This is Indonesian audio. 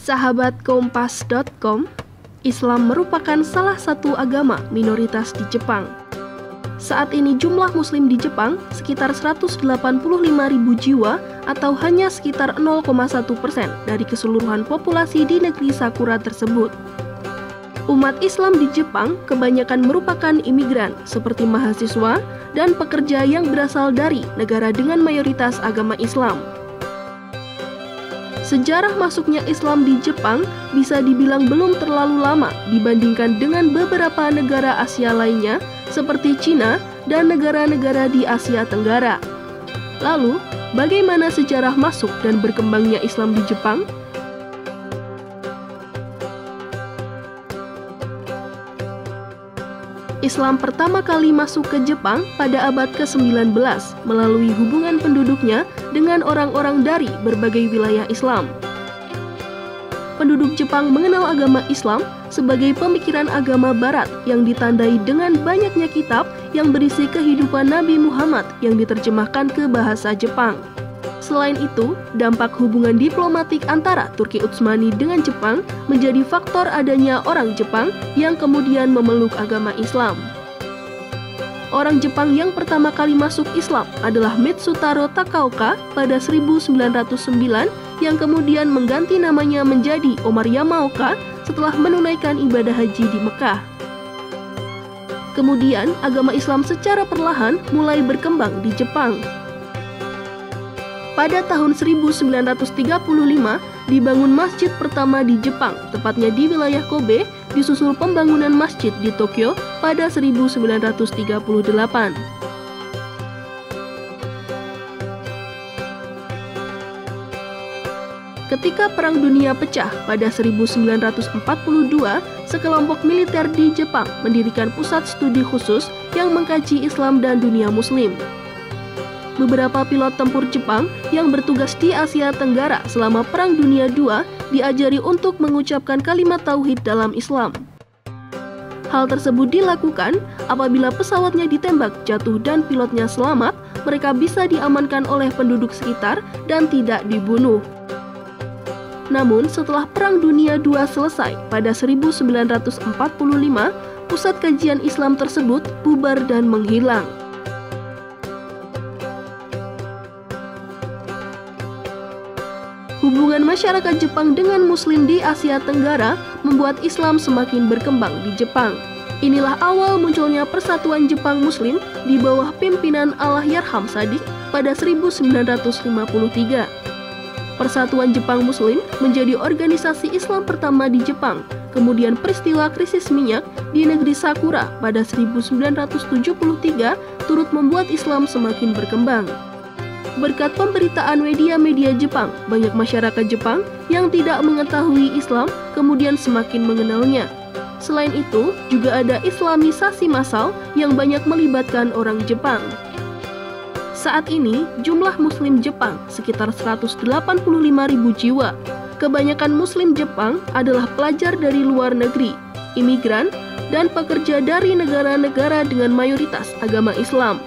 Sahabat Kompas.com, Islam merupakan salah satu agama minoritas di Jepang. Saat ini jumlah muslim di Jepang sekitar 185.000 jiwa atau hanya sekitar 0,1% dari keseluruhan populasi di negeri Sakura tersebut. Umat Islam di Jepang kebanyakan merupakan imigran seperti mahasiswa dan pekerja yang berasal dari negara dengan mayoritas agama Islam. Sejarah masuknya Islam di Jepang bisa dibilang belum terlalu lama dibandingkan dengan beberapa negara Asia lainnya seperti Cina dan negara-negara di Asia Tenggara. Lalu, bagaimana sejarah masuk dan berkembangnya Islam di Jepang? Islam pertama kali masuk ke Jepang pada abad ke-19 melalui hubungan penduduknya dengan orang-orang dari berbagai wilayah Islam. Penduduk Jepang mengenal agama Islam sebagai pemikiran agama Barat yang ditandai dengan banyaknya kitab yang berisi kehidupan Nabi Muhammad yang diterjemahkan ke bahasa Jepang. Selain itu, dampak hubungan diplomatik antara Turki Utsmani dengan Jepang menjadi faktor adanya orang Jepang yang kemudian memeluk agama Islam. Orang Jepang yang pertama kali masuk Islam adalah Mitsutaro Takaoka pada 1909 yang kemudian mengganti namanya menjadi Omar Yamaoka setelah menunaikan ibadah haji di Mekah. Kemudian, agama Islam secara perlahan mulai berkembang di Jepang. Pada tahun 1935, dibangun masjid pertama di Jepang, tepatnya di wilayah Kobe, disusul pembangunan masjid di Tokyo pada 1938. Ketika Perang Dunia pecah pada 1942, sekelompok militer di Jepang mendirikan pusat studi khusus yang mengkaji Islam dan dunia Muslim. Beberapa pilot tempur Jepang yang bertugas di Asia Tenggara selama Perang Dunia II diajari untuk mengucapkan kalimat tauhid dalam Islam. Hal tersebut dilakukan apabila pesawatnya ditembak jatuh dan pilotnya selamat, mereka bisa diamankan oleh penduduk sekitar dan tidak dibunuh. Namun setelah Perang Dunia II selesai pada 1945, pusat kajian Islam tersebut bubar dan menghilang. Hubungan masyarakat Jepang dengan Muslim di Asia Tenggara membuat Islam semakin berkembang di Jepang. Inilah awal munculnya Persatuan Jepang Muslim di bawah pimpinan Allahyarham Sadiq pada 1953. Persatuan Jepang Muslim menjadi organisasi Islam pertama di Jepang. Kemudian peristiwa krisis minyak di negeri Sakura pada 1973 turut membuat Islam semakin berkembang. Berkat pemberitaan media-media Jepang, banyak masyarakat Jepang yang tidak mengetahui Islam kemudian semakin mengenalnya. Selain itu, juga ada Islamisasi massal yang banyak melibatkan orang Jepang. Saat ini, jumlah Muslim Jepang sekitar 185.000 jiwa. Kebanyakan Muslim Jepang adalah pelajar dari luar negeri, imigran, dan pekerja dari negara-negara dengan mayoritas agama Islam.